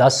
10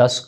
10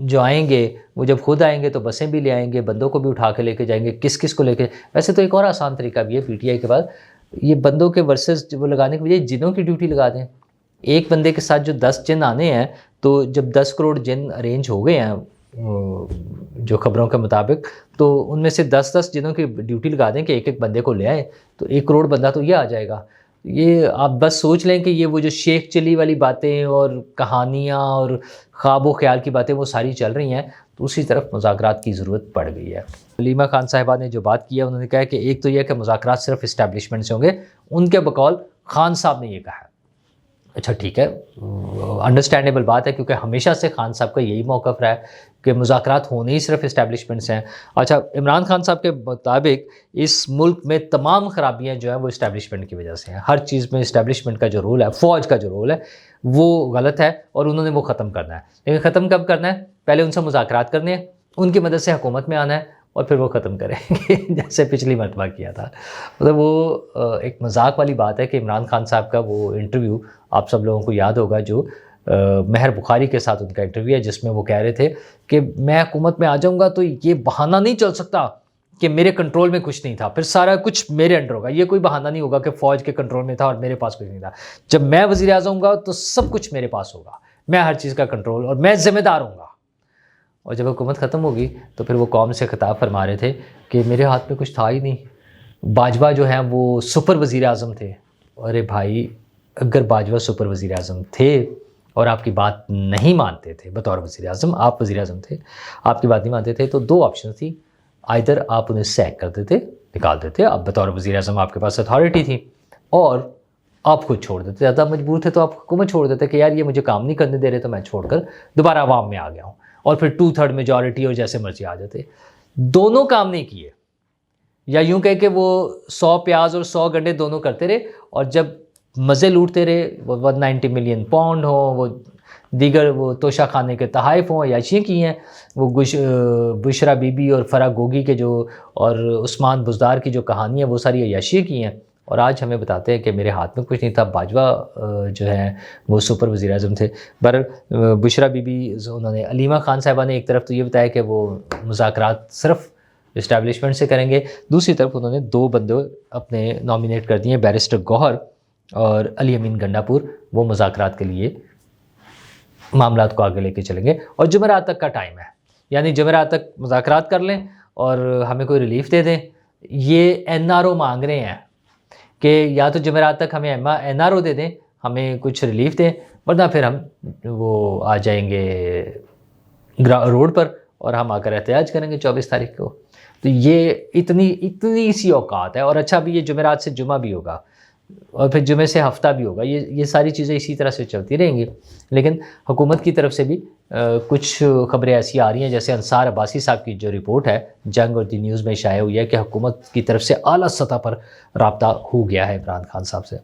جو آئیں گے وہ جب خود آئیں گے تو بسیں بھی لے آئیں گے, بندوں کو بھی اٹھا کے لے کے جائیں گے, کس کس کو لے کے. ویسے تو ایک اور آسان طریقہ بھی ہے پی ٹی آئی کے بعد, یہ بندوں کے ورسز وہ لگانے کے بجائے جنوں کی ڈیوٹی لگا دیں. ایک بندے کے ساتھ جو 10 جن آنے ہیں, تو جب 10 کروڑ جن ارینج ہو گئے ہیں جو خبروں کے مطابق, تو ان میں سے 10 جنوں کی ڈیوٹی لگا دیں کہ ایک ایک بندے کو لے آئیں, تو 1 کروڑ بندہ تو یہ آ جائے گا. یہ آپ بس سوچ لیں کہ یہ وہ جو شیخ چلی والی باتیں اور کہانیاں اور خواب و خیال کی باتیں وہ ساری چل رہی ہیں, تو اسی طرف مذاکرات کی ضرورت پڑ گئی ہے. علیمہ خان صاحبہ نے جو بات کی ہے, انہوں نے کہا کہ ایک تو یہ کہ مذاکرات صرف اسٹیبلشمنٹ سے ہوں گے, ان کے بقول خان صاحب نے یہ کہا ہے. اچھا ٹھیک ہے, انڈرسٹینڈیبل بات ہے, کیونکہ ہمیشہ سے خان صاحب کا یہی موقف رہا ہے کہ مذاکرات ہونے ہی صرف اسٹیبلشمنٹ سے ہیں. اچھا, عمران خان صاحب کے مطابق اس ملک میں تمام خرابیاں جو ہیں وہ اسٹیبلشمنٹ کی وجہ سے ہیں. ہر چیز میں اسٹیبلشمنٹ کا جو رول ہے, فوج کا جو رول ہے, وہ غلط ہے اور انہوں نے وہ ختم کرنا ہے. لیکن ختم کب کرنا ہے؟ پہلے ان سے مذاکرات کرنے ہیں, ان کی مدد سے حکومت میں آنا ہے, اور پھر وہ ختم کریں گے جیسے پچھلی مرتبہ کیا تھا. مطلب وہ ایک مذاق والی بات ہے کہ عمران خان صاحب کا وہ انٹرویو آپ سب لوگوں کو یاد ہوگا, جو مہر بخاری کے ساتھ ان کا انٹرویو ہے, جس میں وہ کہہ رہے تھے کہ میں حکومت میں آ جاؤں گا تو یہ بہانہ نہیں چل سکتا کہ میرے کنٹرول میں کچھ نہیں تھا, پھر سارا کچھ میرے انڈر ہوگا. یہ کوئی بہانہ نہیں ہوگا کہ فوج کے کنٹرول میں تھا اور میرے پاس کچھ نہیں تھا. جب میں وزیر اعظم ہوں گا تو سب کچھ میرے پاس ہوگا, میں ہر چیز کا کنٹرول, اور میں ذمہ دار ہوں گا. اور جب حکومت ختم ہوگی تو پھر وہ قوم سے خطاب فرما رہے تھے کہ میرے ہاتھ میں کچھ تھا ہی نہیں. باجوہ جو ہیں وہ سپر وزیر اعظم تھے. ارے بھائی, اگر باجوہ سپر وزیر اعظم تھے اور آپ کی بات نہیں مانتے تھے بطور وزیر اعظم, آپ وزیر اعظم تھے, آپ کی بات نہیں مانتے تھے, تو 2 آپشن تھی. آئدر آپ انہیں سیک کر دیتے, نکال دیتے, آپ بطور وزیر اعظم آپ کے پاس اتھارٹی تھی, اور آپ خود چھوڑ دیتے. زیادہ مجبور تھے تو آپ حکومت چھوڑ دیتے کہ یار یہ مجھے کام نہیں کرنے دے رہے, تو میں چھوڑ کر دوبارہ عوام میں آ گیا ہوں, اور پھر 2/3 میجورٹی اور جیسے مرضی آ جاتے. دونوں کام نہیں کیے, یا یوں کہہ کہ وہ 100 پیاز اور 100 گنڈے دونوں کرتے رہے, اور جب مزے لوٹتے رہے, وہ 190 ملین پاؤنڈ ہوں, وہ دیگر وہ توشہ خانے کے تحائف ہوں, عیاشیاں کی ہیں, وہ بشرا بی بی اور فرح گوگی کے جو, اور عثمان بزدار کی جو کہانی ہے, وہ ساری عیاشیاں کی ہیں. اور آج ہمیں بتاتے ہیں کہ میرے ہاتھ میں کچھ نہیں تھا. باجوہ جو ہیں وہ سپر وزیر اعظم تھے. بشرا بی بی, انہوں نے, علیمہ خان صاحبہ نے ایک طرف تو یہ بتایا کہ وہ مذاکرات صرف اسٹیبلشمنٹ سے کریں گے, دوسری طرف انہوں نے 2 بندے اپنے نامینیٹ کر دیے, بیرسٹر گوہر اور علی امین گنڈا پور. وہ مذاکرات کے لیے معاملات کو آگے لے کے چلیں گے, اور جمعرات تک کا ٹائم ہے, یعنی جمعرات تک مذاکرات کر لیں اور ہمیں کوئی ریلیف دے دیں. یہ این آر او مانگ رہے ہیں کہ یا تو جمعرات تک ہمیں این آر او دے دیں, ہمیں کچھ ریلیف دیں, ورنہ پھر ہم وہ آ جائیں گے روڈ پر اور ہم آ کر احتجاج کریں گے 24 تاریخ کو. تو یہ اتنی سی اوقات ہے. اور اچھا بھی یہ جمعرات سے جمعہ بھی ہوگا, اور پھر جمعے سے ہفتہ بھی ہوگا. یہ ساری چیزیں اسی طرح سے چلتی رہیں گی. لیکن حکومت کی طرف سے بھی کچھ خبریں ایسی آ رہی ہیں, جیسے انصار عباسی صاحب کی جو رپورٹ ہے جنگ اور دی نیوز میں شائع ہوئی ہے کہ حکومت کی طرف سے اعلیٰ سطح پر رابطہ ہو گیا ہے عمران خان صاحب سے.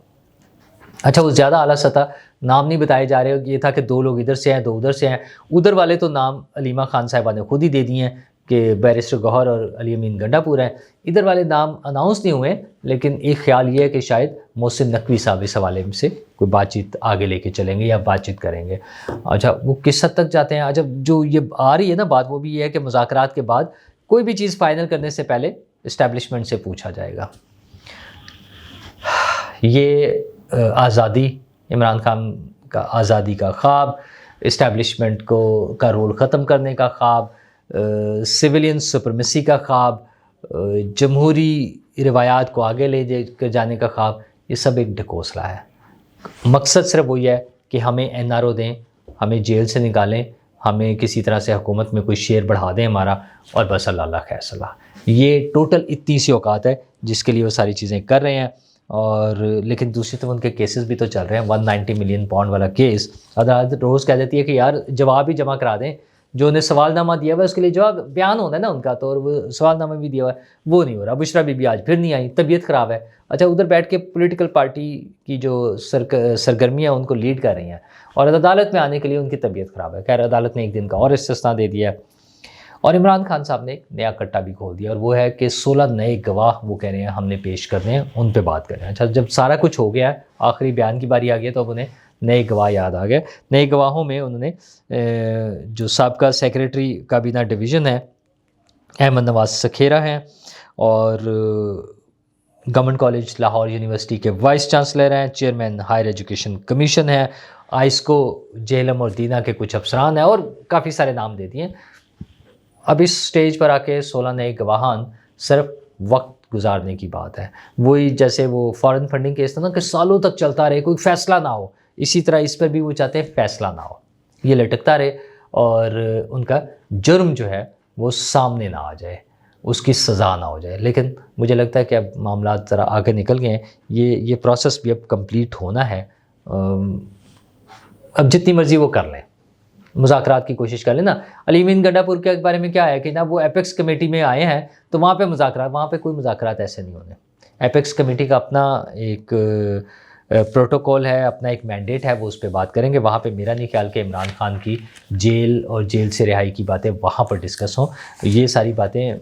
اچھا, وہ زیادہ اعلیٰ سطح نام نہیں بتائے جا رہے, یہ تھا کہ 2 لوگ ادھر سے ہیں, 2 ادھر سے ہیں. ادھر والے تو نام علیمہ خان صاحبہ نے خود ہی دے دیے ہیں کہ بیرسٹر گوہر اور علی امین گنڈا پور ہیں. ادھر والے نام اناؤنس نہیں ہوئے, لیکن ایک خیال یہ ہے کہ شاید محسن نقوی صاحب اس حوالے سے کوئی بات چیت آگے لے کے چلیں گے یا بات چیت کریں گے. اچھا, وہ کس حد تک جاتے ہیں؟ اچھا, جو یہ آ رہی ہے نا بات, وہ بھی یہ ہے کہ مذاکرات کے بعد کوئی بھی چیز فائنل کرنے سے پہلے اسٹیبلشمنٹ سے پوچھا جائے گا. یہ آزادی, عمران خان کا آزادی کا خواب, اسٹیبلشمنٹ کا رول ختم کرنے کا خواب, سویلین سپرمیسی کا خواب, جمہوری روایات کو آگے لے جانے کا خواب, یہ سب ایک ڈھکوسلا ہے. مقصد صرف وہی ہے کہ ہمیں این آر او دیں, ہمیں جیل سے نکالیں, ہمیں کسی طرح سے حکومت میں کوئی شیئر بڑھا دیں ہمارا, اور بس اللہ خیر صلاح. یہ ٹوٹل اتنی سی اوقات ہے جس کے لیے وہ ساری چیزیں کر رہے ہیں. اور لیکن دوسری طرف ان کے کیسز بھی تو چل رہے ہیں. 190 ملین پاؤنڈ والا کیس, عدالت روز کہہ دیتی ہے کہ یار جواب ہی جمع کرا دیں, جو انہیں سوال نامہ دیا ہوا ہے اس کے لیے جواب بیان ہونا ہے نا ان کا, تو وہ سوال نامہ بھی دیا ہوا ہے, وہ نہیں ہو رہا. بشرا بی بی آج پھر نہیں آئی, طبیعت خراب ہے. اچھا, ادھر بیٹھ کے پولیٹیکل پارٹی کی جو سرگرمیاں ان کو لیڈ کر رہی ہیں, اور عدالت میں آنے کے لیے ان کی طبیعت خراب ہے. خیر, عدالت نے 1 دن کا اور استثناء دے دیا ہے. اور عمران خان صاحب نے ایک نیا کٹا بھی کھول دیا, اور وہ ہے کہ 16 نئے گواہ وہ کہہ رہے ہیں ہم نے پیش کرنے ہیں, ان پہ بات کریں. اچھا, جب سارا کچھ ہو گیا ہے, آخری بیان کی باری آ گئی ہے, تو اب انہیں نئے گواہ یاد آ گئے. نئے گواہوں میں انہوں نے جو سابقہ سیکریٹری کابینہ ڈویژن ہے احمد نواز سکھیرا ہیں، اور گورنمنٹ کالج لاہور یونیورسٹی کے وائس چانسلر ہیں، چیئرمین ہائر ایجوکیشن کمیشن ہے، آئسکو جہلم اور دینا کے کچھ افسران ہیں، اور کافی سارے نام دے دیے. اب اس سٹیج پر آ کے 16 نئے گواہان صرف وقت گزارنے کی بات ہے. وہی جیسے وہ فارن فنڈنگ کیس تھا نا کہ سالوں تک چلتا رہے، کوئی فیصلہ نہ ہو، اسی طرح اس پر بھی وہ چاہتے ہیں فیصلہ نہ ہو، یہ لٹکتا رہے اور ان کا جرم جو ہے وہ سامنے نہ آ جائے، اس کی سزا نہ ہو جائے. لیکن مجھے لگتا ہے کہ اب معاملات ذرا آگے نکل گئے ہیں، یہ پروسیس بھی اب کمپلیٹ ہونا ہے. اب جتنی مرضی وہ کر لیں، مذاکرات کی کوشش کر لیں نا. علی امین گنڈا پور کے بارے میں کیا ہے کہ نا وہ ایپیکس کمیٹی میں آئے ہیں تو وہاں پہ مذاکرات، وہاں پہ کوئی مذاکرات ایسے نہیں ہونے. ایپیکس کمیٹی کا اپنا ایک پروٹوکول ہے، اپنا ایک مینڈیٹ ہے، وہ اس پہ بات کریں گے. وہاں پہ میرا نہیں خیال کہ عمران خان کی جیل اور جیل سے رہائی کی باتیں وہاں پر ڈسکس ہوں. یہ ساری باتیں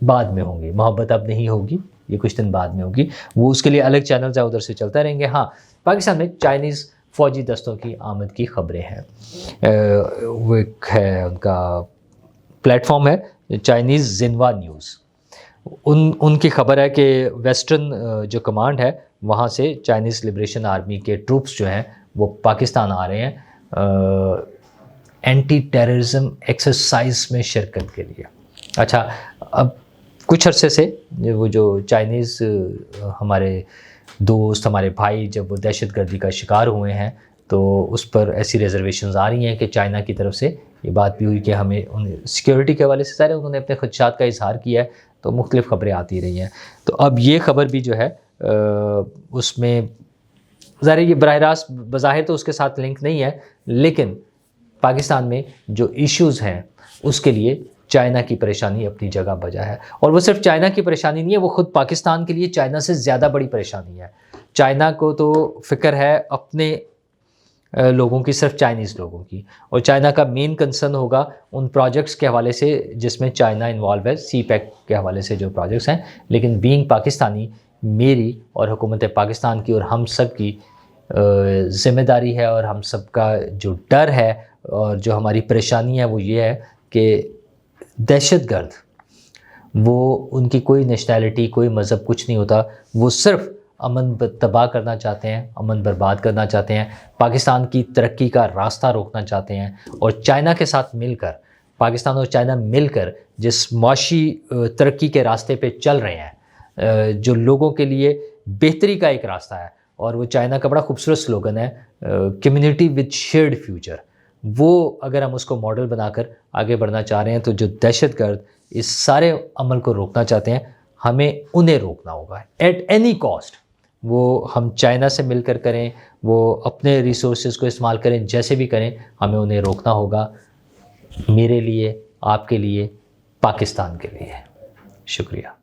بعد میں ہوں گی، محبت اب نہیں ہوگی، یہ کچھ دن بعد میں ہوگی. وہ اس کے لیے الگ چینلز ہیں، ادھر سے چلتا رہیں گے. ہاں، پاکستان میں چائنیز فوجی دستوں کی آمد کی خبریں ہیں. وہ ایک ہے ان کا پلیٹ فارم ہے چائنیز زنوا نیوز. ان کی خبر ہے کہ ویسٹرن جو کمانڈ ہے وہاں سے چائنیز لبریشن آرمی کے ٹروپس جو ہیں وہ پاکستان آ رہے ہیں اینٹی ٹیررزم ایکسرسائز میں شرکت کے لیے. اچھا، اب کچھ عرصے سے وہ جو چائنیز ہمارے دوست، ہمارے بھائی جب وہ دہشت گردی کا شکار ہوئے ہیں تو اس پر ایسی ریزرویشنز آ رہی ہیں کہ چائنا کی طرف سے یہ بات بھی ہوئی کہ ہمیں سیکیورٹی کے حوالے سے سارے انہوں نے اپنے خدشات کا اظہار کیا ہے، تو مختلف خبریں آتی رہی ہیں. تو اب یہ خبر بھی جو ہے اس میں ظاہر یہ براہ راست بظاہر تو اس کے ساتھ لنک نہیں ہے، لیکن پاکستان میں جو ایشوز ہیں اس کے لیے چائنا کی پریشانی اپنی جگہ بجا ہے. اور وہ صرف چائنا کی پریشانی نہیں ہے، وہ خود پاکستان کے لیے چائنا سے زیادہ بڑی پریشانی ہے. چائنا کو تو فکر ہے اپنے لوگوں کی، صرف چائنیز لوگوں کی، اور چائنا کا مین کنسرن ہوگا ان پروجیکٹس کے حوالے سے جس میں چائنا انوالو ہے، سی پیک کے حوالے سے جو پروجیکٹس ہیں. لیکن بینگ پاکستانی، میری اور حکومت پاکستان کی اور ہم سب کی ذمہ داری ہے، اور ہم سب کا جو ڈر ہے اور جو ہماری پریشانی ہے وہ یہ ہے کہ دہشت گرد وہ ان کی کوئی نیشنلٹی، کوئی مذہب، کچھ نہیں ہوتا. وہ صرف امن تباہ کرنا چاہتے ہیں، امن برباد کرنا چاہتے ہیں، پاکستان کی ترقی کا راستہ روکنا چاہتے ہیں. اور چائنا کے ساتھ مل کر، پاکستان اور چائنا مل کر جس معاشی ترقی کے راستے پہ چل رہے ہیں، جو لوگوں کے لیے بہتری کا ایک راستہ ہے، اور وہ چائنا کا بڑا خوبصورت سلوگن ہے کمیونٹی وتھ شیئرڈ فیوچر. وہ اگر ہم اس کو ماڈل بنا کر آگے بڑھنا چاہ رہے ہیں تو جو دہشت گرد اس سارے عمل کو روکنا چاہتے ہیں، ہمیں انہیں روکنا ہوگا ایٹ اینی کاسٹ. وہ ہم چائنا سے مل کر کریں، وہ اپنے ریسورسز کو استعمال کریں، جیسے بھی کریں، ہمیں انہیں روکنا ہوگا. میرے لیے، آپ کے لیے، پاکستان کے لیے. شکریہ.